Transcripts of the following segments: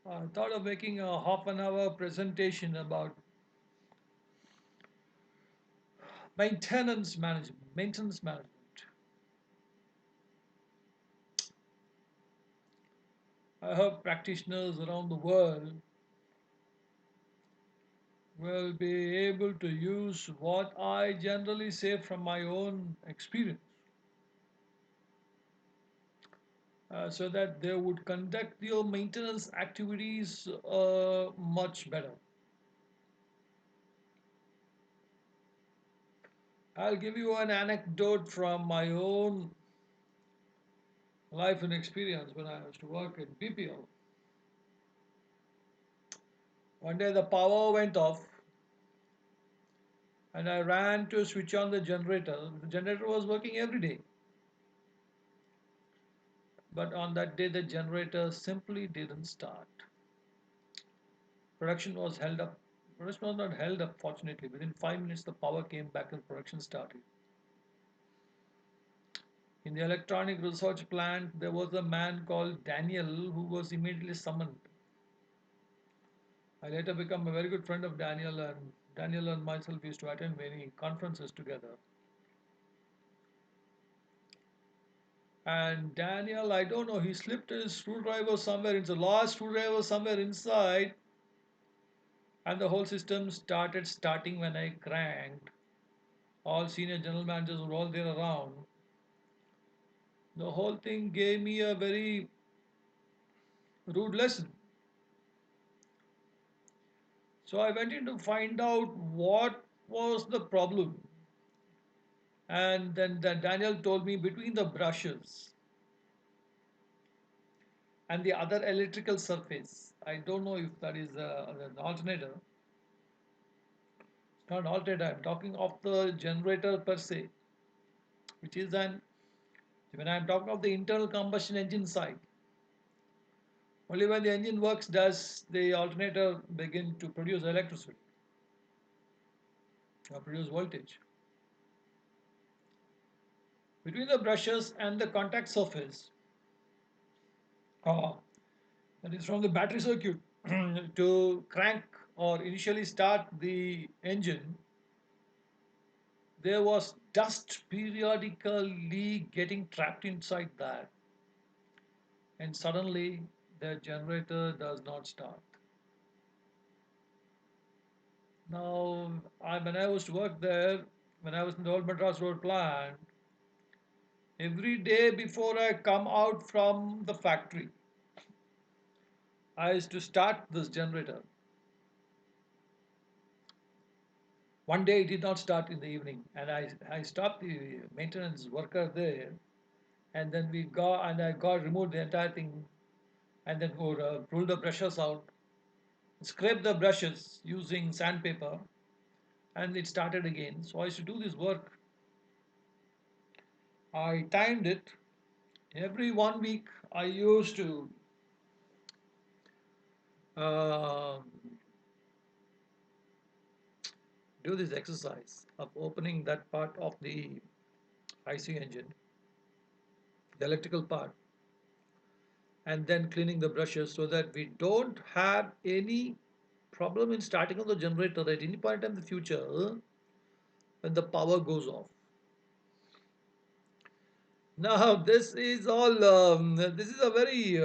I thought of making a half an hour presentation about maintenance management. Maintenance management. I hope practitioners around the world will be able to use what I generally say from my own experience, so that they would conduct their maintenance activities much better. I'll give you an anecdote from my own life and experience when I used to work in BPO. One day the power went off and I ran to switch on the generator. The generator was working every day, but on that day the generator simply didn't start. Production was held up. Production was not held up, fortunately. Within 5 minutes, the power came back and production started. In the electronic research plant, there was a man called Daniel who was immediately summoned. I later became a very good friend of Daniel, and Daniel and myself used to attend many conferences together. And Daniel, I don't know, he slipped his screwdriver somewhere, it's the last screwdriver somewhere inside, and the whole system started starting when I cranked. All senior general managers were all there around. The whole thing gave me a very rude lesson. So I went in to find out what was the problem. And then Daniel told me between the brushes and the other electrical surface, I don't know if that is an alternator. It's not an alternator, I'm talking of the generator per se, which is an, when I'm talking of the internal combustion engine side, only when the engine works does the alternator begin to produce electricity or produce voltage. Between the brushes and the contact surface, uh, that is from the battery circuit, to crank or initially start the engine, there was dust periodically getting trapped inside that, and suddenly the generator does not start. Now, when I was to work there, when I was in the old Madras Road plant, every day before I come out from the factory, I used to start this generator. One day it did not start in the evening, and I stopped the maintenance worker there, and then we got and I got removed the entire thing, and then go pull the brushes out, scrape the brushes using sandpaper, and it started again. So I used to do this work. I timed it. Every 1 week, I used to uh, do this exercise of opening that part of the IC engine, the electrical part, and then cleaning the brushes so that we don't have any problem in starting on the generator at any point in the future when the power goes off. Now, this is all, this is a very,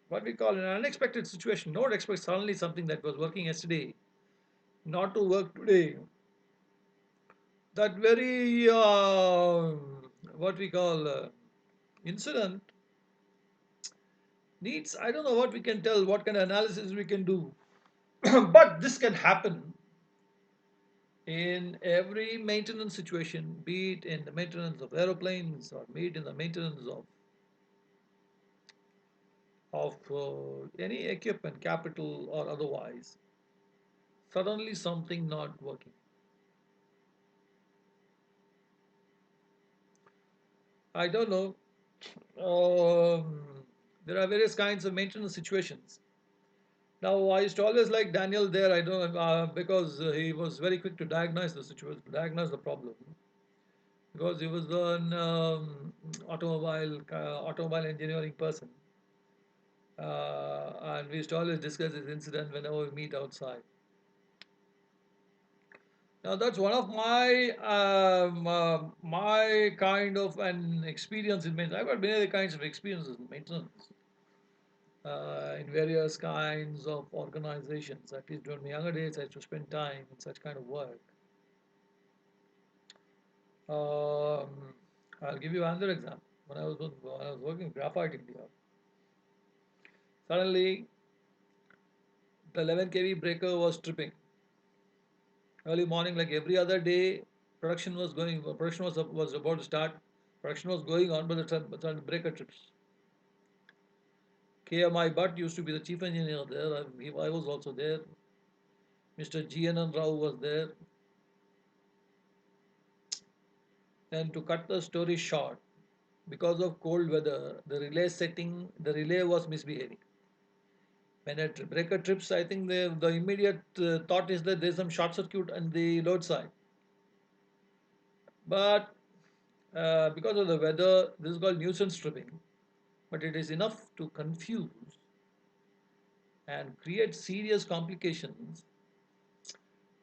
what we call an unexpected situation. Not expect suddenly something that was working yesterday not to work today. That very, what we call incident needs, I don't know what we can tell, what kind of analysis we can do. But this can happen in every maintenance situation, be it in the maintenance of aeroplanes or be it in the maintenance of any equipment, capital or otherwise. Suddenly something not working. I don't know. There are various kinds of maintenance situations. Now, I used to always like Daniel there. I don't because he was very quick to diagnose the situation, diagnose the problem, because he was an automobile engineering person. And we used to always discuss this incident whenever we meet outside. Now that's one of my kind of an experience in maintenance. I've got many other kinds of experiences in maintenance, in various kinds of organizations. At least during my younger days, I used to spend time in such kind of work. Um, I'll give you another example. When I was working in Graphite India, suddenly the 11 kV breaker was tripping. Early morning, like every other day, production was about to start. Production was going on, but the breaker trips. KMI Bhatt used to be the chief engineer there. I was also there. Mr. GNN Rao was there. And to cut the story short, because of cold weather, the relay was misbehaving. When a breaker trips, I think the immediate thought is that there's some short circuit on the load side. But because of the weather, this is called nuisance tripping. But it is enough to confuse and create serious complications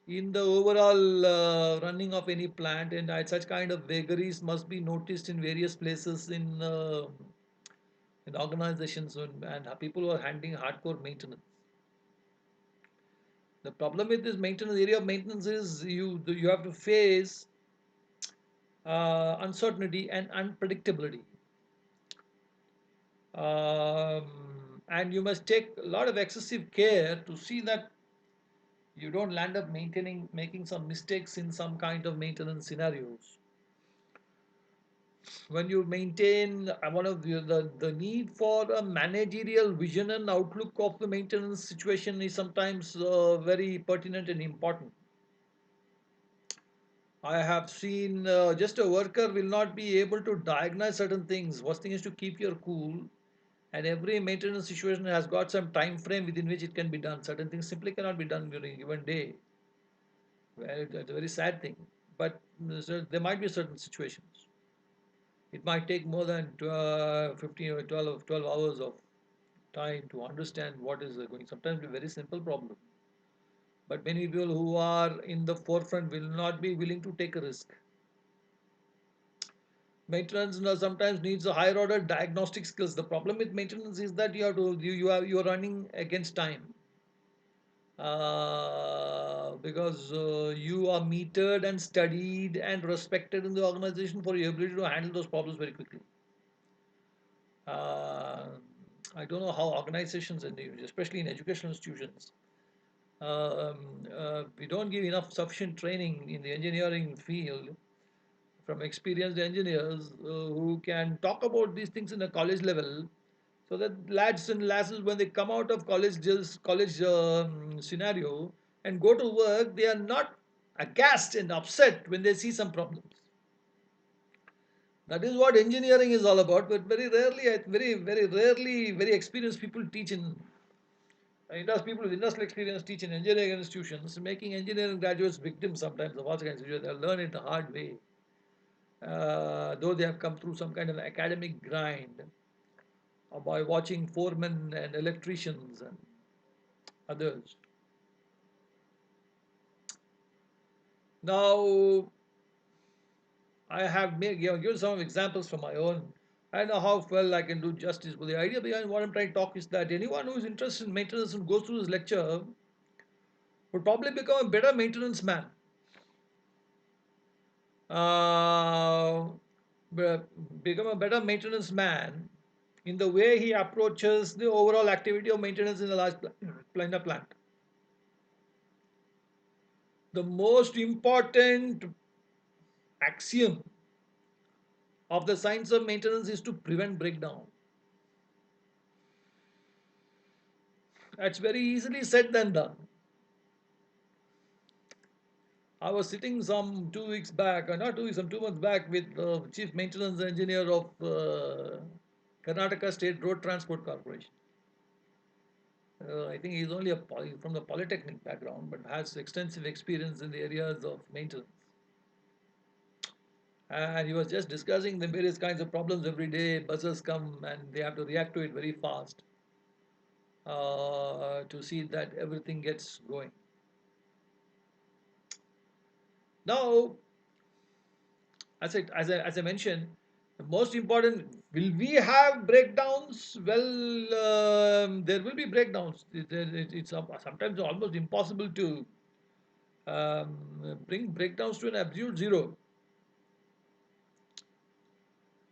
in the overall running of any plant, and such kind of vagaries must be noticed in various places in organizations and people who are handling hardcore maintenance. The problem with this maintenance area of maintenance is you have to face uncertainty and unpredictability, and you must take a lot of excessive care to see that you don't land up making some mistakes in some kind of maintenance scenarios. When you maintain one of the need for a managerial vision and outlook of the maintenance situation is sometimes very pertinent and important. I have seen just a worker will not be able to diagnose certain things. First thing is to keep your cool, and every maintenance situation has got some time frame within which it can be done. Certain things simply cannot be done during a given day. Well, it's a very sad thing, but there might be certain situations. It might take more than 12, 15 or 12 hours of time to understand what is going. Sometimes a very simple problem. But many people who are in the forefront will not be willing to take a risk. Maintenance sometimes needs a higher order diagnostic skills. The problem with maintenance is that you are running against time. Because you are metered and studied and respected in the organization for your ability to handle those problems very quickly. Uh, I don't know how organizations, and especially in educational institutions, we don't give enough sufficient training in the engineering field from experienced engineers who can talk about these things in a college level, so that lads and lasses, when they come out of college scenario and go to work, they are not aghast and upset when they see some problems. That is what engineering is all about. But very rarely, very experienced people teach in people with industrial experience teach in engineering institutions, making engineering graduates victims sometimes of all kinds of situations. They'll learn it the hard way, though they have come through some kind of academic grind by watching foremen and electricians and others. Now, I have given some examples from my own. I know how well I can do justice, but the idea behind what I'm trying to talk is that anyone who is interested in maintenance and goes through this lecture would probably become a better maintenance man. Uh, Become a better maintenance man in the way he approaches the overall activity of maintenance in a large plant. The most important axiom of the science of maintenance is to prevent breakdown. That's very easily said than done. I was sitting some 2 weeks back, or not 2 weeks, some 2 months back, with the chief maintenance engineer of Karnataka State Road Transport Corporation. I think he's only from the polytechnic background, but has extensive experience in the areas of maintenance. And he was just discussing the various kinds of problems every day. Buses come and they have to react to it very fast. to see that everything gets going. Now, as I mentioned, the most important, will we have breakdowns? Well, there will be breakdowns. It's sometimes almost impossible to bring breakdowns to an absolute zero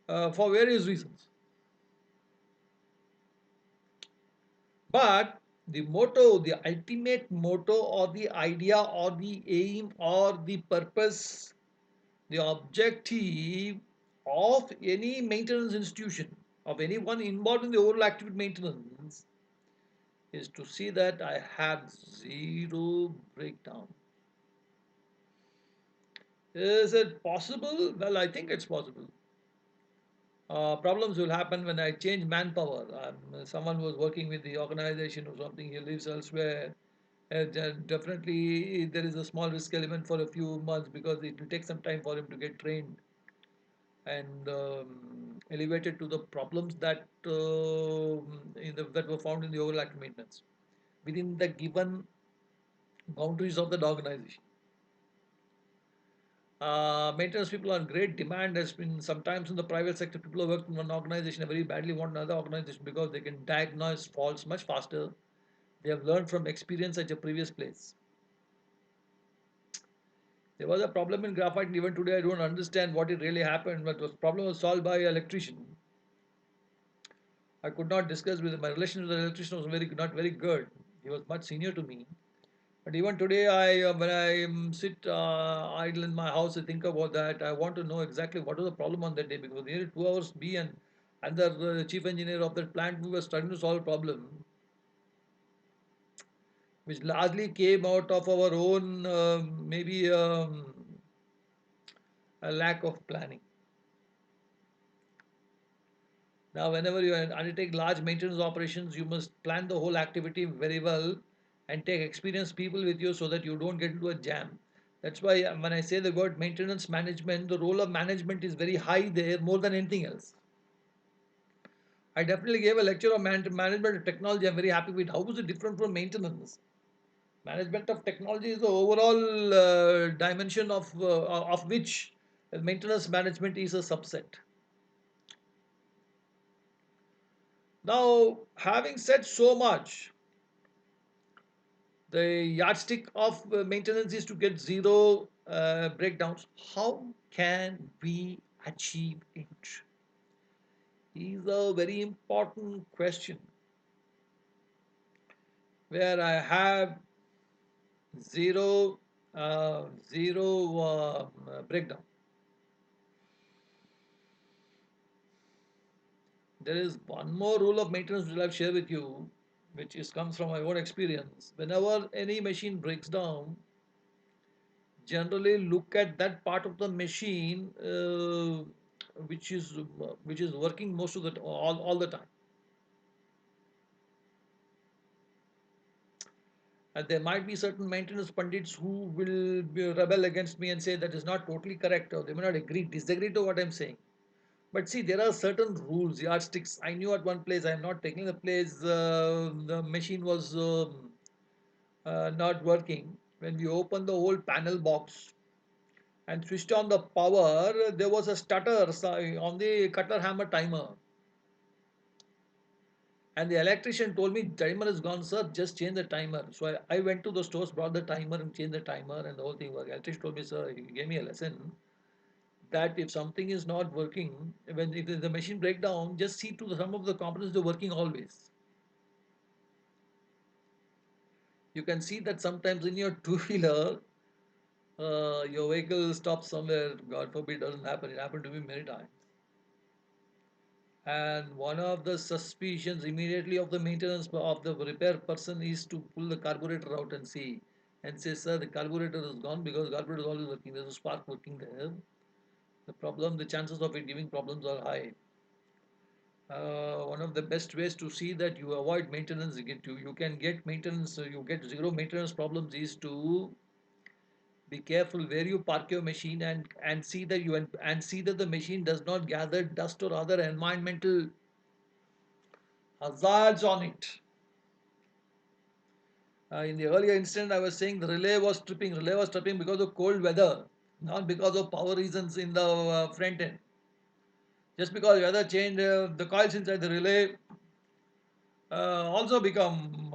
for various reasons. But the motto, the ultimate motto, or the idea, or the aim, or the purpose, the objective of any maintenance institution, of anyone involved in the overall active maintenance, is to see that I have zero breakdown. Is it possible? Well, I think it's possible. Problems will happen when I change manpower. Someone was working with the organization or something, he lives elsewhere. Definitely, there is a small risk element for a few months because it will take some time for him to get trained and elevated to the problems that that were found in the overall active maintenance within the given boundaries of the organization. Maintenance people are in great demand. Has been sometimes in the private sector, people who work in one organization very badly want another organization because they can diagnose faults much faster. They have learned from experience at a previous place. There was a problem in graphite, and even today I don't understand what it really happened, but the problem was solved by an electrician. I could not discuss with him. My relation with the electrician was not very good. He was much senior to me. But even today, when I sit idle in my house, I think about that. I want to know exactly what was the problem on that day because nearly 2 hours, me and the chief engineer of that plant, we were starting to solve a problem, which largely came out of our own maybe a lack of planning. Now, whenever you undertake large maintenance operations, you must plan the whole activity very well and take experienced people with you so that you don't get into a jam. That's why when I say the word maintenance management, the role of management is very high there more than anything else. I definitely gave a lecture on management of technology. I'm very happy with how was it different from maintenance. Management of technology is the overall dimension of which maintenance management is a subset. Now, having said so much, the yardstick of maintenance is to get zero breakdowns. How can we achieve it? Is a very important question where I have zero breakdown. There is one more rule of maintenance which I'll share with you, which is comes from my own experience. Whenever any machine breaks down, generally look at that part of the machine which is working most of the all the time. And there might be certain maintenance pundits who will rebel against me and say that is not totally correct, or they may not disagree to what I'm saying. But see, there are certain rules, yardsticks. I knew at one place, I am not taking the place, the machine was not working. When we opened the whole panel box and switched on the power, there was a stutter on the cutler hammer timer. And the electrician told me timer is gone, sir. Just change the timer. So I went to the stores, brought the timer, and changed the timer, and the whole thing worked. Electrician told me, sir, he gave me a lesson that if something is not working, when if the machine break down, just see to some of the components they're working always. You can see that sometimes in your two-wheeler, your vehicle stops somewhere. God forbid, doesn't happen. It happened to me many times. And one of the suspicions immediately of the maintenance of the repair person is to pull the carburetor out and see and say, sir, the carburetor is gone because the carburetor is always working. There's a spark working there. The chances of it giving problems are high. One of the best ways to see that you avoid maintenance, you can get maintenance, you get zero maintenance problems is to be careful where you park your machine and see that see that the machine does not gather dust or other environmental hazards on it. In the earlier incident, I was saying the relay was tripping. Relay was tripping because of cold weather, not because of power reasons in the front end. Just because weather changed, the coils inside the relay also become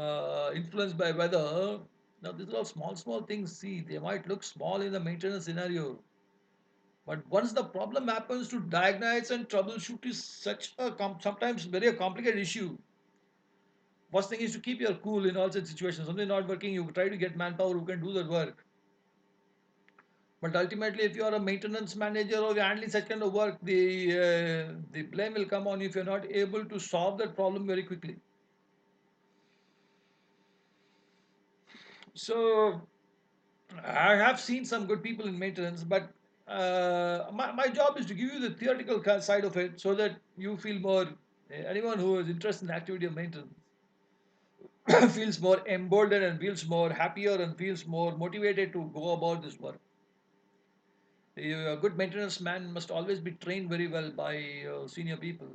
influenced by weather. Now, these are all small, small things. See, they might look small in the maintenance scenario, but once the problem happens, to diagnose and troubleshoot is such a sometimes very a complicated issue. First thing is to keep your cool in all such situations. Something not working, you try to get manpower who can do that work. But ultimately, if you are a maintenance manager or you're handling such kind of work, the blame will come on you if you're not able to solve that problem very quickly. So I have seen some good people in maintenance, but my job is to give you the theoretical side of it so that you feel more. Anyone who is interested in the activity of maintenance feels more emboldened and feels more happier and feels more motivated to go about this work. A good maintenance man must always be trained very well by senior people.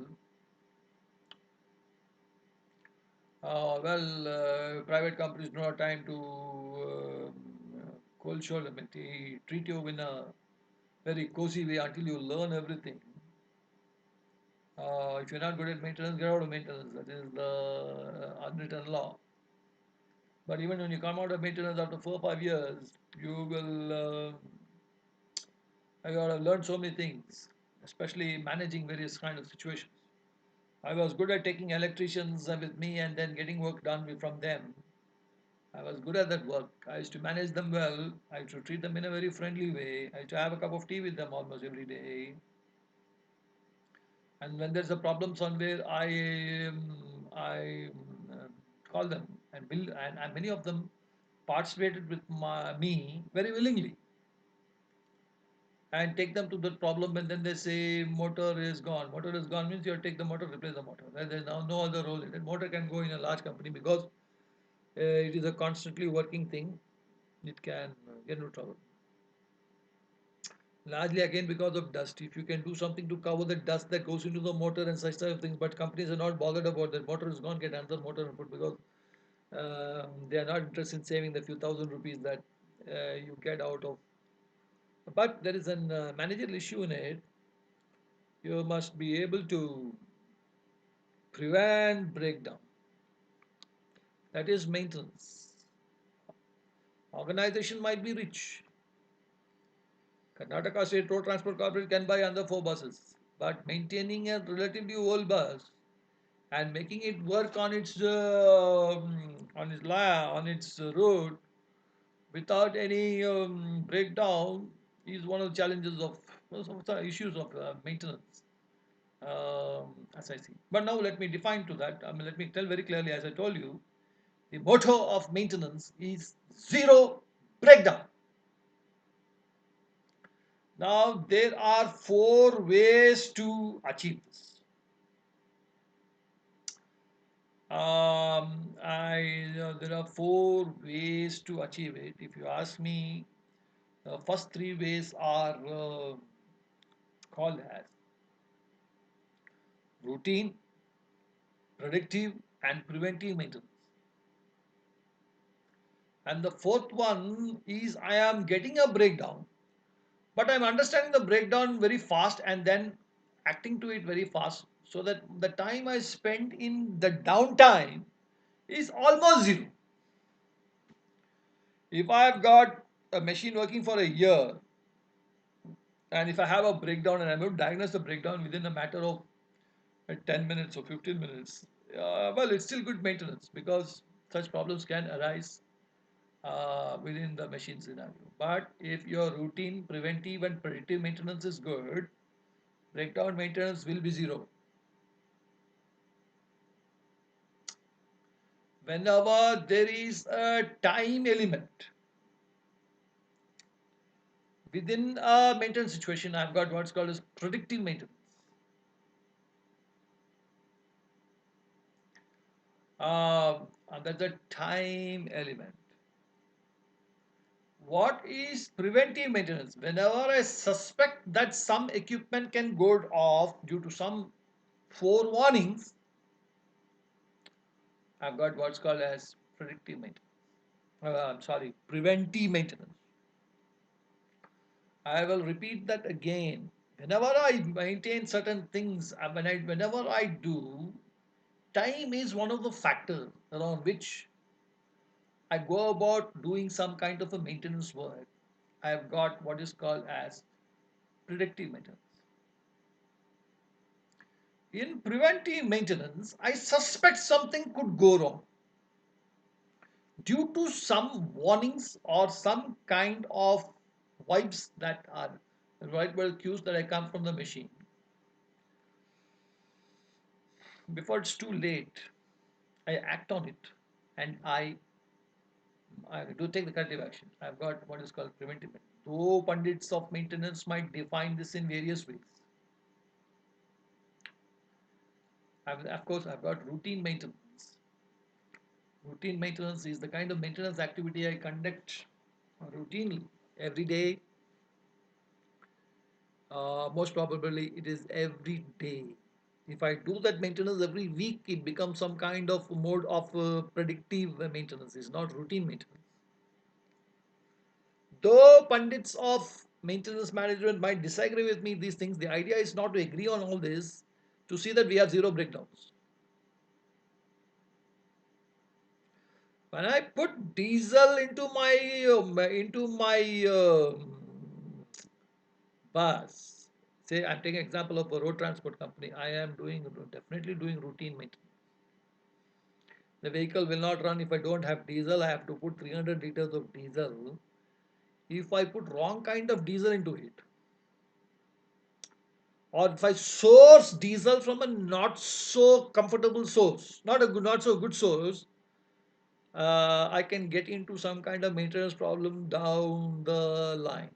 Private companies don't have time to cold shoulder. They treat you in a very cozy way until you learn everything. If you're not good at maintenance, get out of maintenance. That is the unwritten law. But even when you come out of maintenance after 4 or 5 years, you will you got to learn so many things, especially managing various kind of situations. I was good at taking electricians with me and then getting work done from them. I was good at that work. I used to manage them well. I used to treat them in a very friendly way. I used to have a cup of tea with them almost every day. And when there's a problem somewhere, I call them and build, and many of them participated with me very willingly and take them to that problem. And then they say motor is gone. Motor is gone means you have to take the motor, replace the motor. There's now no other role in it. Motor can go in a large company because it is a constantly working thing. It can get into trouble. Largely again because of dust. If you can do something to cover the dust that goes into the motor and such type of things, but companies are not bothered about that. Motor is gone, get another motor and put because they are not interested in saving the few thousand rupees that you get out of. But there is an managerial issue in it. You must be able to prevent breakdown. That is maintenance. Organization might be rich. Karnataka State Road Transport Corporation can buy another 4 buses, but maintaining a relatively old bus and making it work on its road without any breakdown is one of the challenges of some of the issues of maintenance, as I see. But now let me define to that. I mean, let me tell very clearly, as I told you, the motto of maintenance is zero breakdown. Now there are 4 ways to achieve this. There are 4 ways to achieve it. If you ask me, the first 3 ways are called as routine, predictive, and preventive maintenance. And the fourth one is I am getting a breakdown, but I'm understanding the breakdown very fast and then acting to it very fast so that the time I spend in the downtime is almost zero. If I've got a machine working for a year and if I have a breakdown and I'm able to diagnose the breakdown within a matter of 10 minutes or 15 minutes, well, it's still good maintenance because such problems can arise within the machine scenario. But if your routine, preventive, and predictive maintenance is good, breakdown maintenance will be zero. Whenever there is a time element within a maintenance situation, I've got what's called as predictive maintenance. And that's a time element. What is preventive maintenance? Whenever I suspect that some equipment can go off due to some forewarnings, I've got what's called as predictive maintenance. I'm sorry, preventive maintenance. I will repeat that again. Whenever I maintain certain things, whenever I do, time is one of the factors around which I go about doing some kind of a maintenance work. I have got what is called as predictive maintenance. In preventive maintenance, I suspect something could go wrong due to some warnings or some kind of vibes that are right well cues that I come from the machine. Before it's too late, I act on it and I do take the corrective action. I've got what is called preventive maintenance. Though pundits of maintenance might define this in various ways. Of course, I've got routine maintenance. Routine maintenance is the kind of maintenance activity I conduct routinely every day. Most probably, it is every day. If I do that maintenance every week, it becomes some kind of mode of predictive maintenance. It's not routine maintenance. Though pundits of maintenance management might disagree with me, these things, the idea is not to agree on all this, to see that we have zero breakdowns. When I put diesel into my bus, say I'm taking example of a road transport company, I am doing definitely doing routine maintenance. The vehicle will not run if I don't have diesel. I have to put 300 liters of diesel. If I put wrong kind of diesel into it, or if I source diesel from a not so comfortable source, not so good source, I can get into some kind of maintenance problem down the line.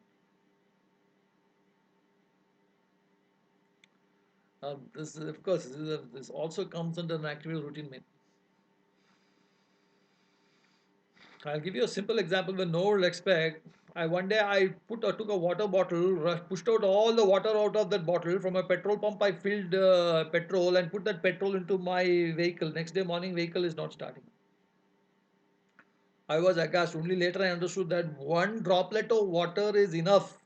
This, of course, this also comes under an active routine maintenance. I'll give you a simple example when no one will expect. One day I took a water bottle, pushed out all the water out of that bottle from a petrol pump. I filled petrol and put that petrol into my vehicle. Next day morning, vehicle is not starting. I was aghast. Only later I understood that one droplet of water is enough,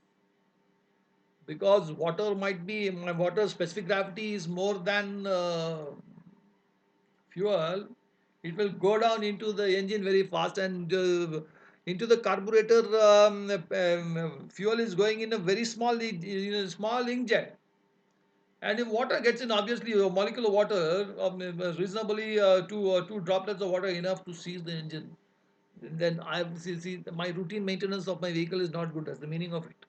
because water might be my water specific gravity is more than fuel. It will go down into the engine very fast, and into the carburetor. Fuel is going in a very small small inkjet, and if water gets in, obviously a molecule of water, reasonably two droplets of water enough to seize the engine. Then see my routine maintenance of my vehicle is not good. That's the meaning of it.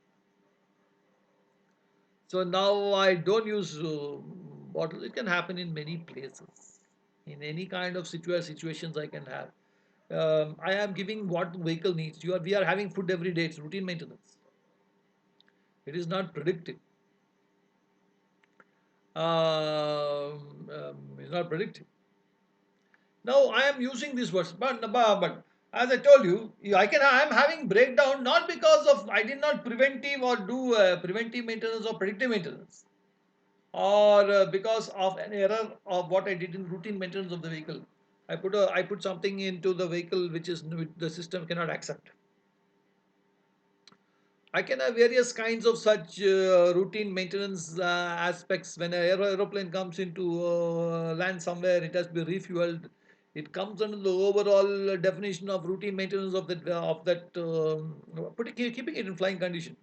So now I don't use bottles. It can happen in many places, in any kind of situations I can have. I am giving what the vehicle needs. We are having food every day. It's routine maintenance. It is not predictive. It's not predictive. Now I am using these words, but as I told you, I am having breakdown not because of I did not preventive or do preventive maintenance or predictive maintenance, or because of an error of what I did in routine maintenance of the vehicle. I put something into the vehicle which the system cannot accept. I can have various kinds of such routine maintenance aspects. When an aeroplane comes into land somewhere, it has to be refueled. It comes under the overall definition of routine maintenance of that keeping it in flying condition.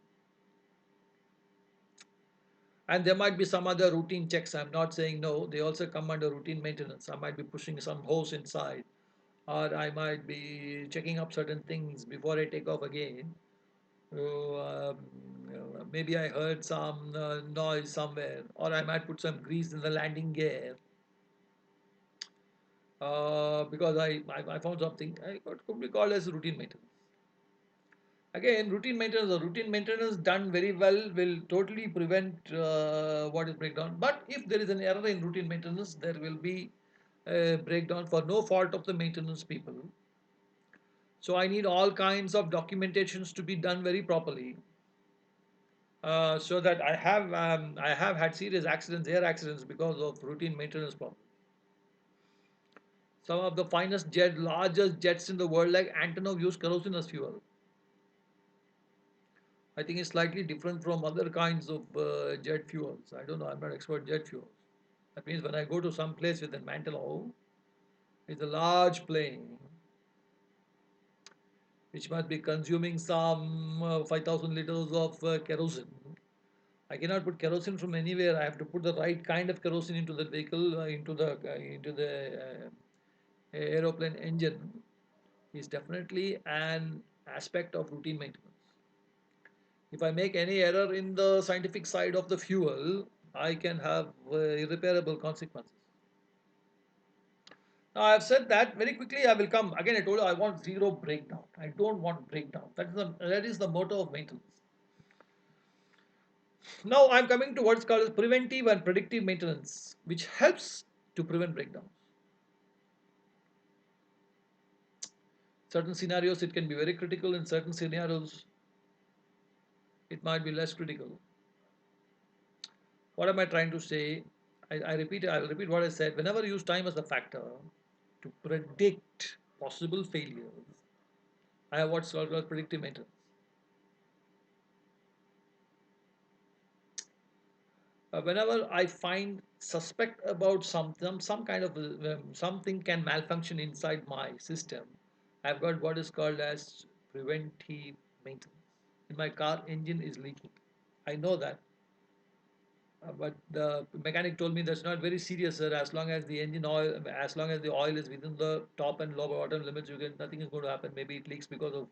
And there might be some other routine checks. I'm not saying no. They also come under routine maintenance. I might be pushing some hose inside, or I might be checking up certain things before I take off again. So, maybe I heard some noise somewhere, or I might put some grease in the landing gear because I found something. It could be called as routine maintenance. Again, routine maintenance done very well will totally prevent what is breakdown. But if there is an error in routine maintenance, there will be a breakdown for no fault of the maintenance people. So I need all kinds of documentations to be done very properly, so that I have had serious accidents, air accidents, because of routine maintenance problem. Some of the finest largest jets in the world, like Antonov, use kerosene as fuel. I think it's slightly different from other kinds of jet fuels. I don't know. I'm not expert jet fuels. That means when I go to some place with a Mantelau, it's a large plane which must be consuming some 5,000 liters of kerosene. I cannot put kerosene from anywhere. I have to put the right kind of kerosene into the vehicle, into the aeroplane engine. Is definitely an aspect of routine maintenance. If I make any error in the scientific side of the fuel, I can have irreparable consequences. Now, I have said that very quickly. I will come again. I told you I want zero breakdown. I don't want breakdown. That is the motto of maintenance. Now, I'm coming to what's called as preventive and predictive maintenance, which helps to prevent breakdowns. Certain scenarios it can be very critical. In certain scenarios, it might be less critical. What am I trying to say? I will repeat what I said. Whenever you use time as a factor to predict possible failures, I have what's called as predictive maintenance. Whenever I find suspect about some kind of something can malfunction inside my system, I've got what is called as preventive maintenance. In my car, engine is leaking. I know that. But the mechanic told me that's not very serious, sir. As long as the engine oil, as long as the oil is within the top and low bottom limits, you can nothing is going to happen. Maybe it leaks because of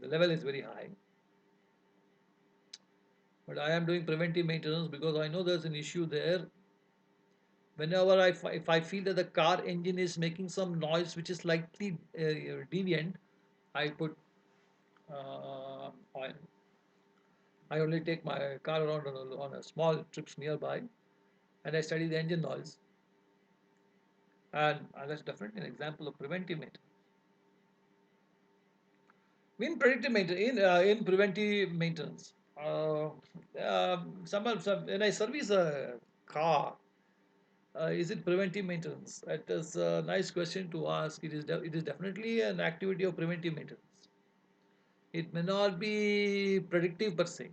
the level is very high. But I am doing preventive maintenance because I know there's an issue there. Whenever if I feel that the car engine is making some noise which is slightly deviant, I put oil. I only take my car around on a small trips nearby, and I study the engine noise. And that's definitely an example of preventive maintenance. In preventive maintenance, when I service a car, is it preventive maintenance? That is a nice question to ask. It is definitely an activity of preventive maintenance. It may not be predictive per se,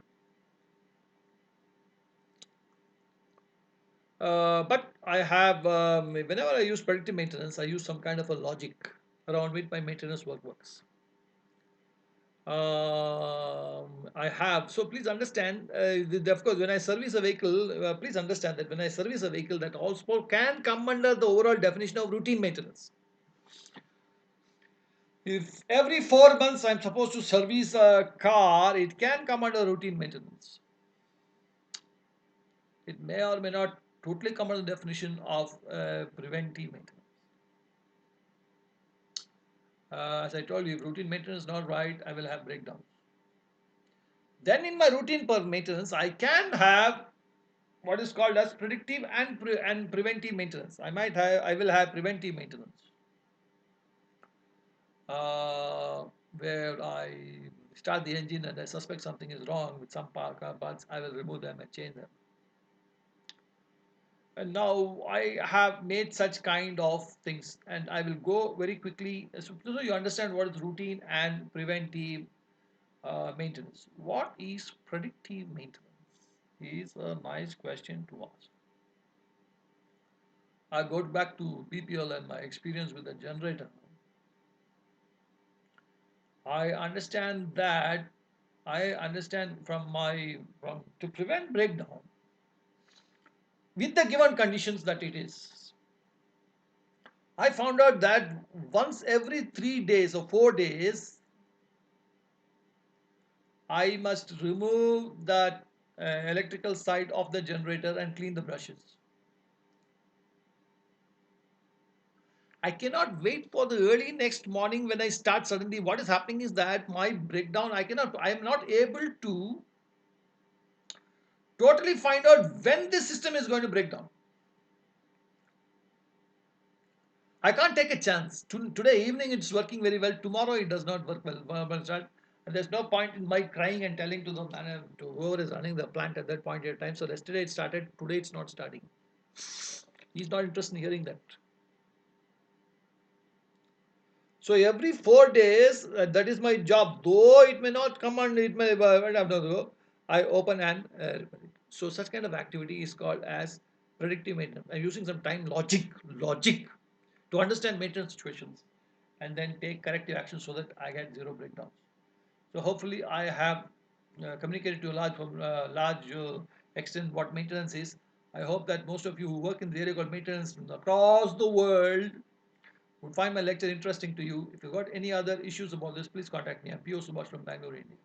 but I have whenever I use predictive maintenance, I use some kind of a logic around which my maintenance work works. I have. So please understand, of course, when I service a vehicle, please understand that when I service a vehicle, that also can come under the overall definition of routine maintenance. If every 4 months I'm supposed to service a car, it can come under routine maintenance. It may or may not totally come under the definition of preventive maintenance. As I told you, if routine maintenance is not right, I will have breakdowns. Then in my routine per maintenance, I can have what is called as predictive and preventive maintenance. I will have preventive maintenance, uh, where I start the engine and I suspect something is wrong with some car parts. I will remove them and change them. And now I have made such kind of things, and I will go very quickly so you understand what is routine and preventive maintenance. What is predictive maintenance? Is a nice question to ask. I go back to BPL and my experience with the generator. I understand that I understand from to prevent breakdown with the given conditions that it is. I found out that once every 3 days or 4 days, I must remove that electrical side of the generator and clean the brushes. I cannot wait for the early next morning when I start suddenly. What is happening is that my breakdown, I am not able to totally find out when this system is going to break down. I can't take a chance. Today evening it's working very well. Tomorrow it does not work well. And there's no point in my crying and telling to the to whoever is running the plant at that point in time. So yesterday it started. Today it's not starting. He's not interested in hearing that. So every 4 days, that is my job. Though it may not come and it may I open and repair it. So such kind of activity is called as predictive maintenance. I'm using some time logic to understand maintenance situations, and then take corrective action so that I get zero breakdowns. So hopefully I have communicated to a large extent what maintenance is. I hope that most of you who work in the area called maintenance across the world would find my lecture interesting to you. If you got any other issues about this, please contact me. I'm P.O. Subhash from Bangalore, India.